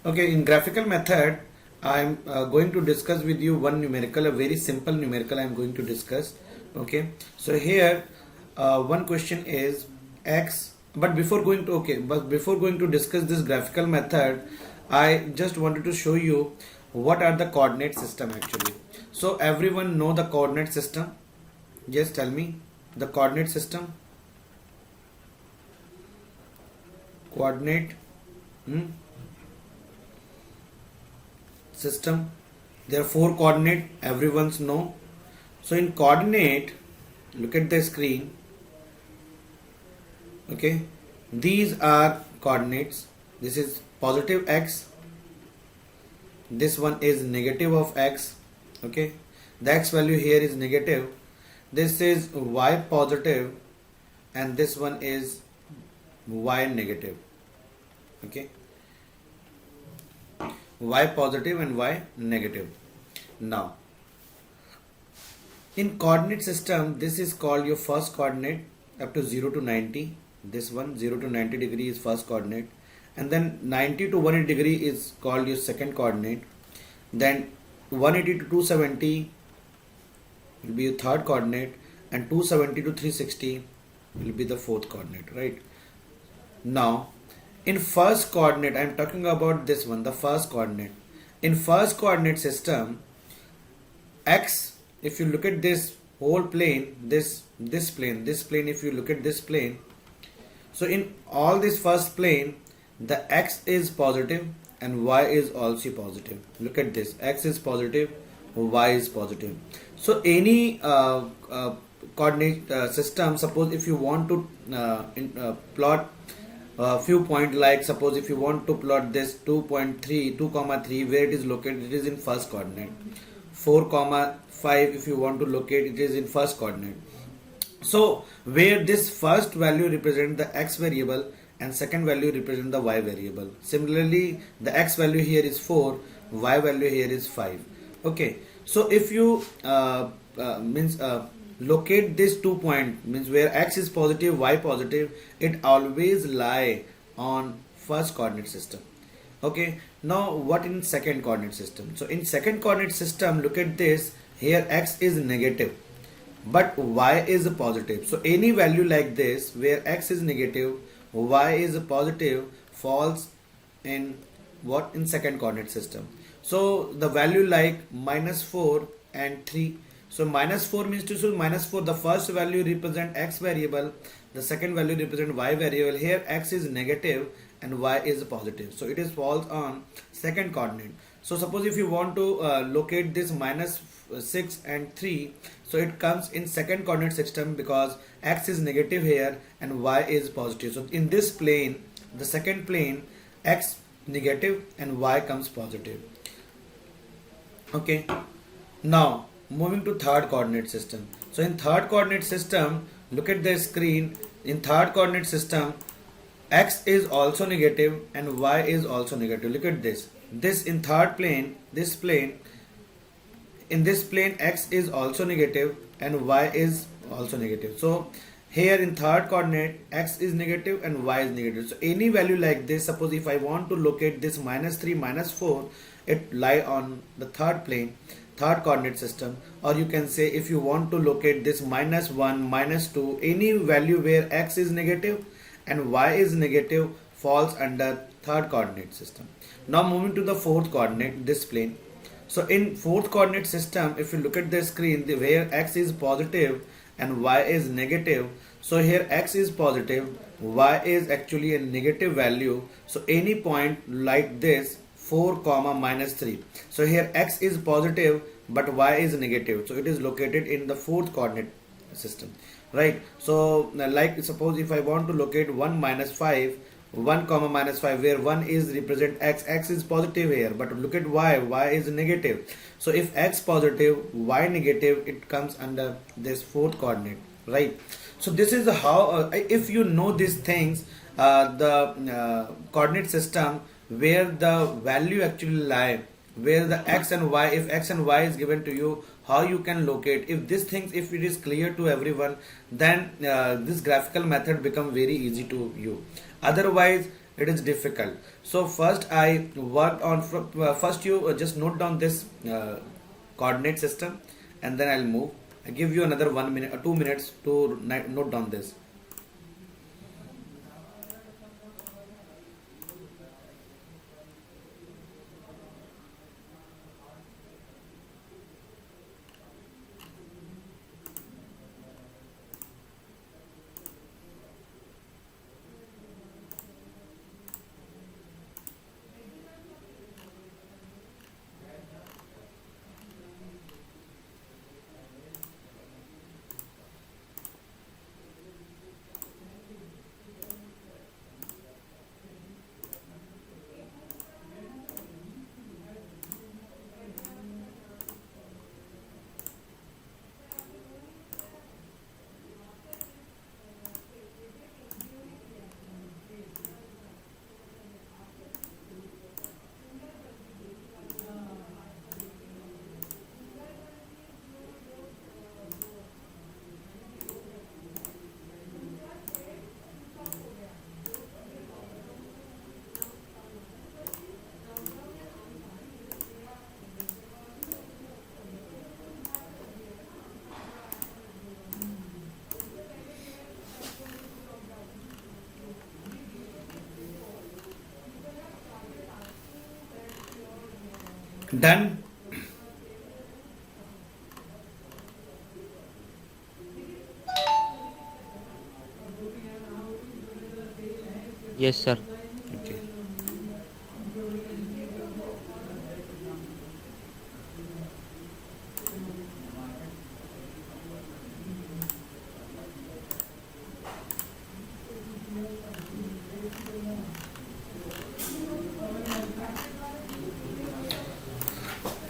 Okay, in graphical method, I'm going to discuss with you one numerical, a very simple numerical I'm going to discuss. Okay, so here one question is x, but before going to discuss this graphical method, I just wanted to show you what are the coordinate system actually. So everyone know the coordinate system? Yes, tell me the coordinate system. Coordinate. Hmm? System, there are four coordinate, everyone's know. So in coordinate, look at the screen. Okay, these are coordinates. This is positive x, this one is negative of x. Okay, the x value here is negative, this is y positive, and this one is y negative. Okay, y positive and y negative. Now in coordinate system, this is called your first coordinate up to 0 to 90. This one 0 to 90 degree is first coordinate, and then 90 to 180 degree is called your second coordinate. Then 180 to 270 will be your third coordinate, and 270 to 360 will be the fourth coordinate, right? Now in first coordinate, I am talking about this one, the first coordinate. In first coordinate system, x, if you look at this whole plane, this plane, if you look at this plane, so in all this first plane, the x is positive and y is also positive. Look at this, x is positive, y is positive. So any coordinate system, suppose if you want to plot few point, like suppose if you want to plot this 2.3 where it is located, it is in first coordinate. 4,5 if you want to locate, it is in first coordinate. So where this first value represent the x variable and second value represent the y variable. Similarly, the x value here is 4, y value here is 5. Okay, so if you locate this 2 point, means where x is positive, y positive, it always lie on first coordinate system. Okay, now what in second coordinate system? So in second coordinate system, look at this, here x is negative but y is positive. So any value like this where x is negative, y is positive, falls in what? In second coordinate system. So the value like -4 and 3. So -4 means to, so -4, the first value represent x variable, the second value represent y variable. Here x is negative and y is positive, so it is falls on second coordinate. So suppose if you want to locate this -6 and 3, so it comes in second coordinate system because x is negative here and y is positive. So in this plane, the second plane, x negative and y comes positive. Okay, now moving to third coordinate system. So in third coordinate system, look at the screen. In third coordinate system, x is also negative and y is also negative. Look at this, in third plane, this plane, in this plane x is also negative and y is also negative. So here in third coordinate, x is negative and y is negative. So any value like this, suppose if I want to locate this -3, -4, it lie on the third plane, third coordinate system. Or you can say if you want to locate this -1, -2, any value where x is negative and y is negative falls under third coordinate system. Now moving to the fourth coordinate, this plane. So in fourth coordinate system, if you look at the screen, where x is positive and y is negative, so here x is positive, y is actually a negative value. So any point like this, 4, -3. So here x is positive but y is negative, so it is located in the fourth coordinate system, right? So like suppose if I want to locate 1 -5, 1, -5, where 1 is represent x is positive here, but look at y is negative. So if x positive, y negative, it comes under this fourth coordinate, right? So this is how if you know these things, the coordinate system where the value actually lie, where the x and y, if x and y is given to you, how you can locate. If these things, if it is clear to everyone, then this graphical method become very easy to you. Otherwise it is difficult. So first I worked on first you just note down this coordinate system, and then I'll move. I give you another 1 minute or 2 minutes to note down this. Done. Yes, sir. Okay.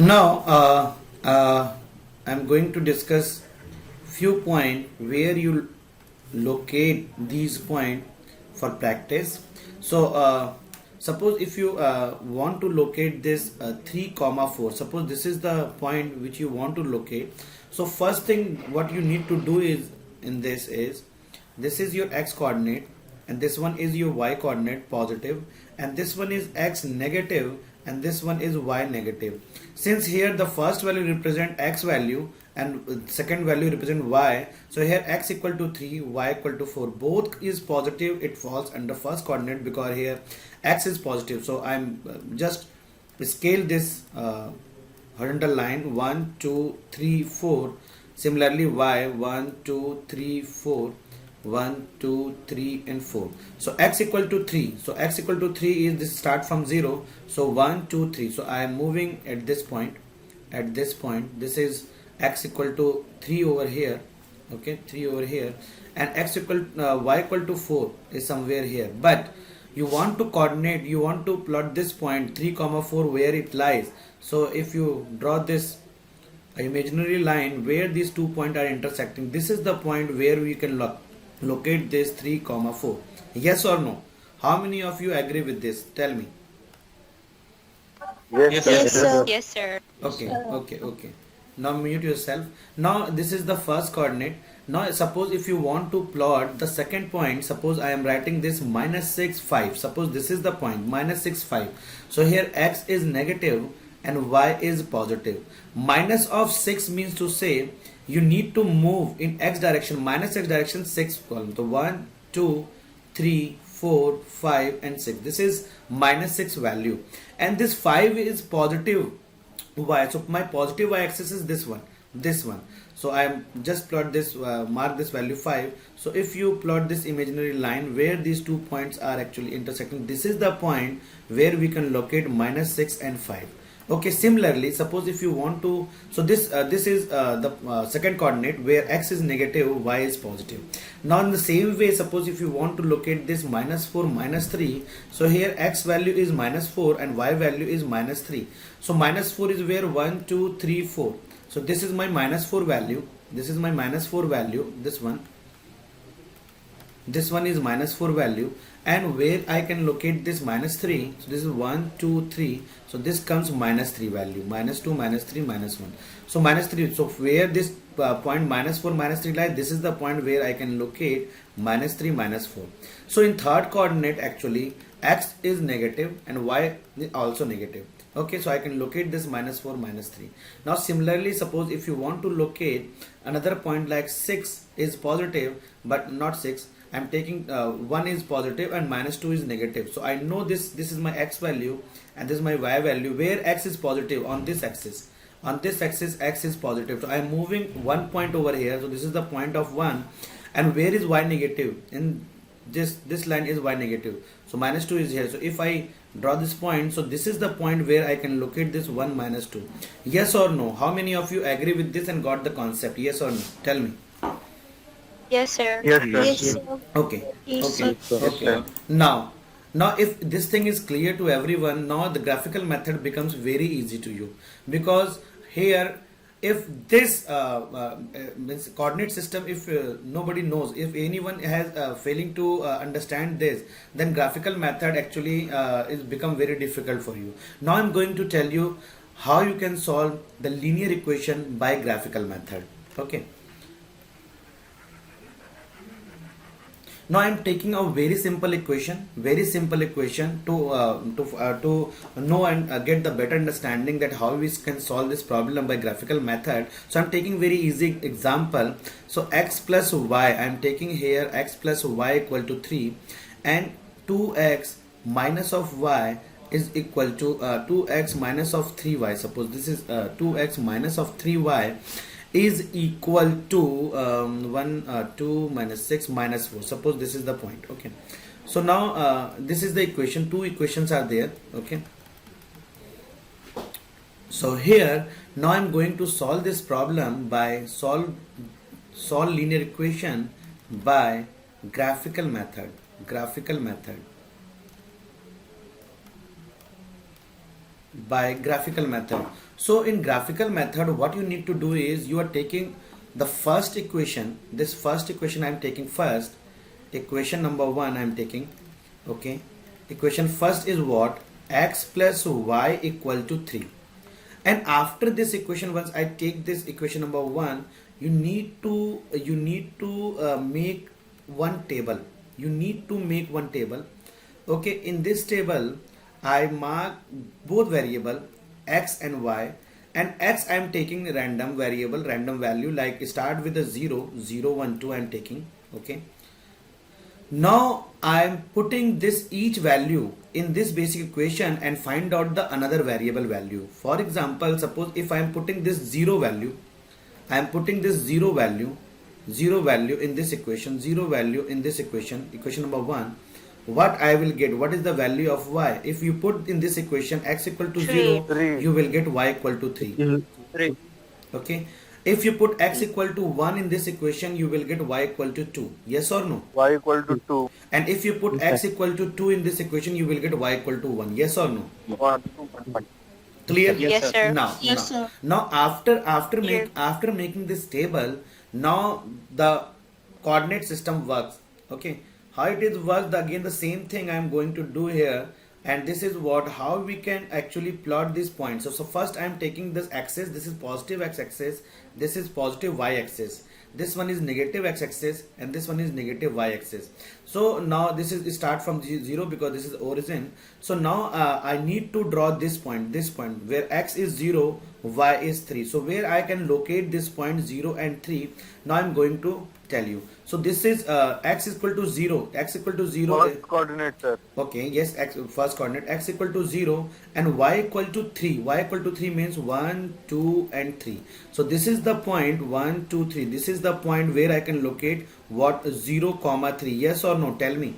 Now, I'm going to discuss few point where you locate these point for practice. So, suppose if you want to locate this 3 comma 4, suppose this is the point which you want to locate. So first thing what you need to do is in this is your x coordinate, and this one is your y coordinate positive, and this one is x negative, and this one is y negative. Since here the first value represent x value and second value represent y, so here x equal to 3, y equal to 4, both is positive, it falls under first coordinate because here x is positive. So I'm just scale this horizontal line 1 2 3 4. Similarly y 1 2 3 4, 1 2 3 and 4. So x equal to 3, so x equal to 3 is this start from 0, so 1 2 3. So I am moving at this point, this is x equal to 3 over here, okay, 3 over here, and x equal y equal to 4 is somewhere here. But you want to coordinate, you want to plot this point 3 comma 4 where it lies. So if you draw this imaginary line where these 2 points are intersecting, this is the point where we can locate this 3 comma 4. Yes or no? How many of you agree with this? Tell me. Yes, sir. Yes, sir. Yes, sir. Okay. Now mute yourself. Now this is the first coordinate. Now suppose if you want to plot the second point, suppose I am writing this minus 6 5. Suppose this is the point minus 6 5. So here x is negative and y is positive. Minus of 6 means to say you need to move in x direction, minus x direction 6 column. So 1 2 3 4 5 and 6. This is minus 6 value, and this 5 is positive y. So my positive y axis is this one. So I am just plot this mark this value 5. So if you plot this imaginary line where these 2 points are actually intersecting, this is the point where we can locate minus 6 and 5. Okay, similarly suppose if you want to, so this is the second coordinate where x is negative, y is positive. Now in the same way, suppose if you want to locate this minus 4 minus 3, so here x value is minus 4 and y value is minus 3. So minus 4 is where 1 2 3 4. So this is my minus 4 value, this is my minus 4 value, this one is minus 4 value, and where I can locate this minus 3, so this is 1 2 3, so this comes minus 3 value, minus 2 minus 3 minus 1, so minus 3. So where this point minus 4 minus 3 lies, this is the point where I can locate minus 3 minus 4. So in third coordinate actually x is negative and y is also negative. Okay, so I can locate this minus 4, minus 3. Now similarly, suppose if you want to locate another point like 6 is positive but not 6, I'm taking 1 is positive and minus 2 is negative. So I know this is my x value and this is my y value, where x is positive on this axis. On this axis x is positive, so I am moving one point over here, so this is the point of 1. And where is y negative? In this line is y negative, so minus 2 is here. So if I draw this point, so this is the point where I can locate this 1 minus 2. Yes or no? How many of you agree with this and got the concept? Yes or no? Tell me. Yes, sir. Yes, sir. Yes, sir. Okay. Yes, Okay. sir. Okay. Now if this thing is clear to everyone, now the graphical method becomes very easy to you, because here if this means coordinate system, if nobody knows, if anyone has failing to understand this, then graphical method actually is become very difficult for you. Now I'm going to tell you how you can solve the linear equation by graphical method. Okay. Now I am taking a very simple equation to know and get the better understanding that how we can solve this problem by graphical method. So I am taking very easy example. So x plus y, I am taking here x plus y equal to 3, and 2x minus of y is equal to 2x minus of 3y. Suppose this is 2x minus of 3y is equal to 2 minus 6 minus 4. Suppose this is the point. Okay, so now this is the equation. Two equations are there. Okay, so here now I'm going to solve this problem by solve linear equation by graphical method. By graphical method. So in graphical method, what you need to do is you are taking the first equation. This first equation I am taking first. Equation number 1 I am taking. Okay. Equation first is what? X plus y equal to 3. And after this equation, once I take this equation number 1, you need to make one table. Okay. In this table, I mark both variable x and y, and x I am taking random variable, random value, like start with a 0, 0, 1, 2 I am taking. Okay. Now I am putting this each value in this basic equation and find out the another variable value. For example, suppose if I am putting this 0 value, I am putting this 0 value in this equation, 0 value in this equation number 1. What I will get? What is the value of y? If you put in this equation x equal to 0, 3. you will get y equal to 3. 3. Okay. If you put x equal to 1 in this equation, you will get y equal to 2. Yes or no? Y equal to 2. And if you put x equal to 2 in this equation, you will get y equal to 1. Yes or no? 1. Clear? Yes, sir. Now after making this table, now the coordinate system works. Okay. How it is worked, again the same thing I am going to do here, and this is how we can actually plot these points. So first I am taking this axis. This is positive x-axis, this is positive y-axis, this one is negative x-axis, and this one is negative y-axis. So now this is start from 0 because this is origin. So now I need to draw this point where x is 0, y is 3. So where I can locate this point 0 and 3, now I am going to tell you. So this is x is equal to 0. X equal to 0. First coordinate, sir. Okay, yes, first coordinate, x equal to 0 and y equal to 3. Y equal to 3 means 1, 2 and 3. So this is the point 1, 2, 3. This is the point where I can locate what? 0, 3. Yes or no? Tell me.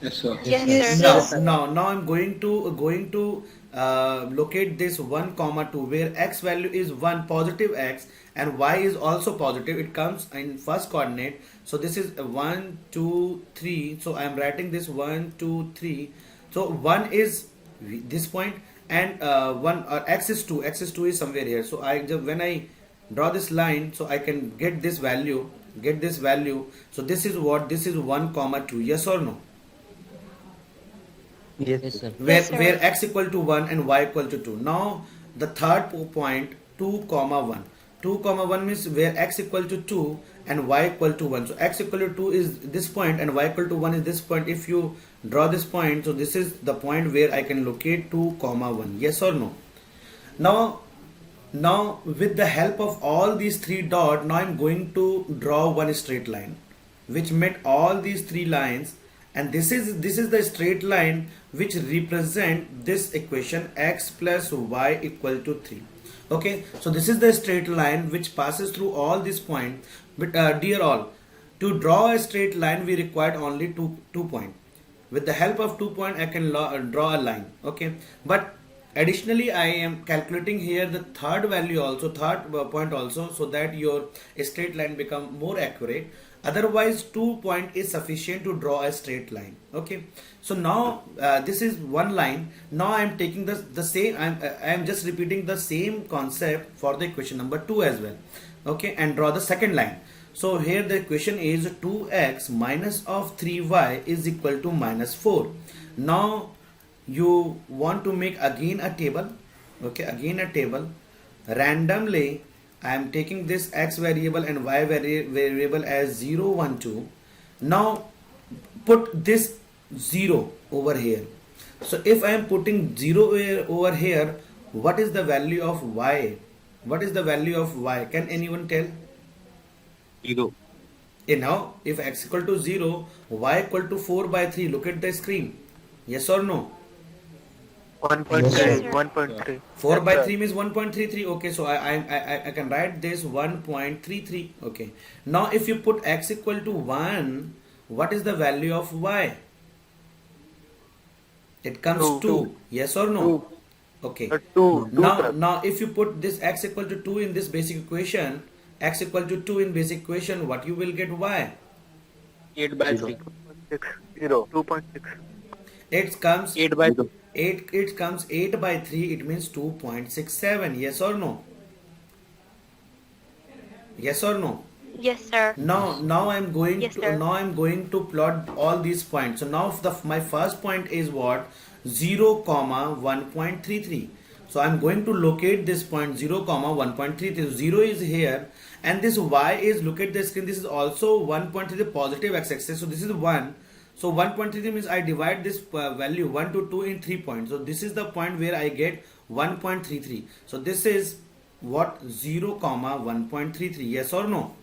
Yes, sir. Yes, sir. Now I'm going to locate this 1, 2, where x value is 1, positive x, and y is also positive. It comes in first coordinate. So this is 1, 2, 3. So I am writing this 1, 2, 3. So 1 is this point, and x is 2. X is 2 is somewhere here. So when I draw this line, so I can get this value. So this is what? This is 1, 2. Yes or no? Yes, sir. Where x equal to 1 and y equal to 2. Now the third point 2, 1. 2 comma 1 means where x equal to 2 and y equal to 1. So x equal to 2 is this point and y equal to 1 is this point. If you draw this point, so this is the point where I can locate 2 comma 1. Yes or no? Now with the help of all these three dots, now I'm going to draw one straight line which met all these three lines, and this is the straight line which represent this equation x plus y equal to 3. Okay, so this is the straight line which passes through all these points. But dear all, to draw a straight line we required only two points. With the help of 2 points I can draw a line. Okay, but additionally I am calculating here the third value also, third point also, so that your straight line become more accurate. Otherwise 2 point is sufficient to draw a straight line. Okay, so now this is one line. Now I am taking the same, I am just repeating the same concept for the equation number 2 as well. Okay, and draw the second line. So here the equation is 2x minus of 3y is equal to minus 4. Now you want to make again a table. Okay, again a table. Randomly I am taking this x variable and y variable as 0, 1, 2. Now put this 0 over here. So if I am putting 0 over here, what is the value of y? What is the value of y? Can anyone tell? 0. Now if x equal to 0, y equal to 4 by 3. Look at the screen. Yes or no? 1.3. Yes, sir. 1.3. 4 by 3 means 1.33. Okay, so I can write this 1.33. Okay, now if you put x equal to 1, what is the value of y? It comes 2. Two. Yes or no? 2. Okay, 2. now if you put this x equal to 2 in this basic equation, x equal to 2 in basic equation, what you will get? Y 8 by 3. 0. 2.6. it comes 8 by 2. 8 by 3. It means 2.67. Yes or no? Yes or no? Yes, sir. Now I'm going Yes, to sir. now I'm going to plot all these points. So now my first point is what? 0 comma 1.33. So I'm going to locate this point 0 comma 1.33. 0 is here and this y is, look at the screen, this is also 1.3, the positive x-axis. So this is 1. So 1.33 means I divide this value 1 to 2 in 3 points. So this is the point where I get 1.33. So this is what? 0 comma 1.33. Yes or no?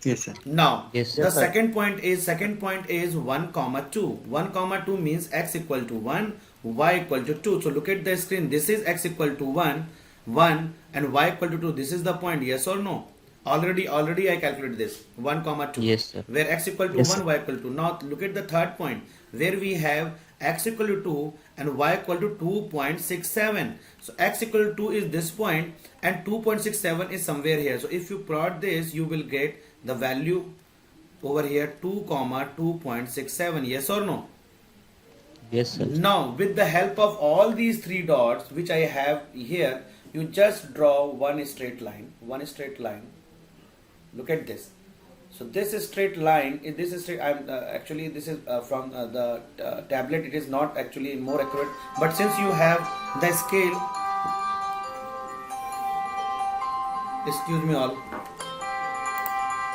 Yes, sir. Now Yes, the sir. second point is 1 comma 2. 1 comma 2 means x equal to 1, y equal to 2. So look at the screen. This is x equal to 1 and y equal to 2. This is the point. Yes or no? Already I calculated this 1 comma 2. Yes, sir. Where x equal to Yes, 1, sir. y equal to. Now look at the third point where we have x equal to 2 and y equal to 2.67. So x equal to 2 is this point and 2.67 is somewhere here. So if you plot this, you will get the value over here 2 comma 2.67. Yes or no? Yes, sir. Now with the help of all these three dots which I have here, you just draw one straight line. Look at this. So this straight line, this is straight. Actually this is from the tablet. It is not actually more accurate. But since you have the scale, excuse me all.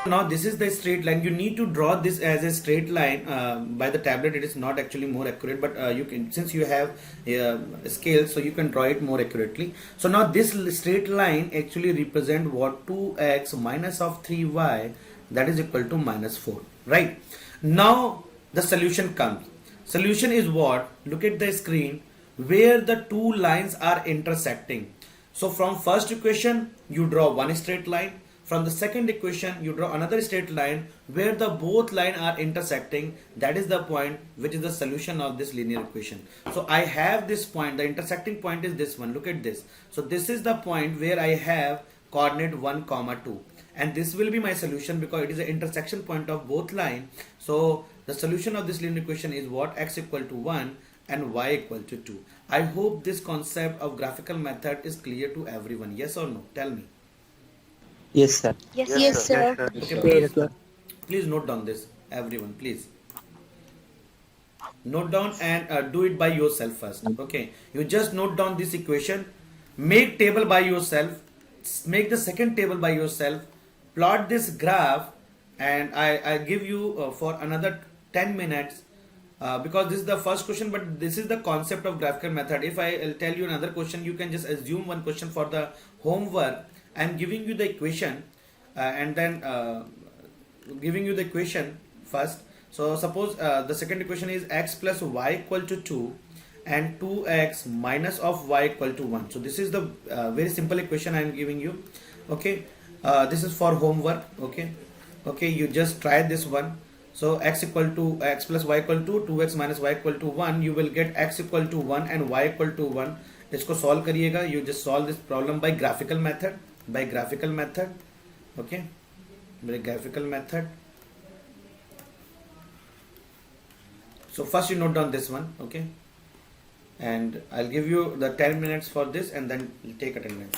Now this is the straight line. You need to draw this as a straight line by the tablet. It is not actually more accurate, but you can, since you have a scale, so you can draw it more accurately. So now this straight line actually represent what? 2x minus of 3y, that is equal to minus 4. Right? Now the solution comes. Solution is what? Look at the screen where the two lines are intersecting. So from first equation you draw one straight line. From the second equation you draw another straight line where the both lines are intersecting. That is the point which is the solution of this linear equation. So I have this point, the intersecting point is this one. Look at this. So this is the point where I have coordinate 1 comma 2 and this will be my solution because it is the intersection point of both lines. So the solution of this linear equation is what? X equal to 1 and y equal to 2. I hope this concept of graphical method is clear to everyone. Yes or no? Tell me. Yes, sir. Yes, sir. Okay, please note down this, everyone, please. Note down and do it by yourself first. Okay, you just note down this equation. make table by yourself, make the second table by yourself, plot this graph, and I give you for another 10 minutes because this is the first question, but this is the concept of graphical method. If I'll tell you another question, you can just assume one question for the homework. I'm giving you the equation and then giving you the equation first. So suppose the second equation is x plus y equal to 2 and 2x minus of y equal to 1. So this is the very simple equation I am giving you. Okay, this is for homework. Okay, you just try this one. So x plus y equal to 2x minus y equal to 1, you will get x equal to 1 and y equal to 1. इसको solve करिएगा. You just solve this problem by graphical method. Okay, by graphical method. So first you note down this one. Okay, and I'll give you the 10 minutes for this and then take attendance.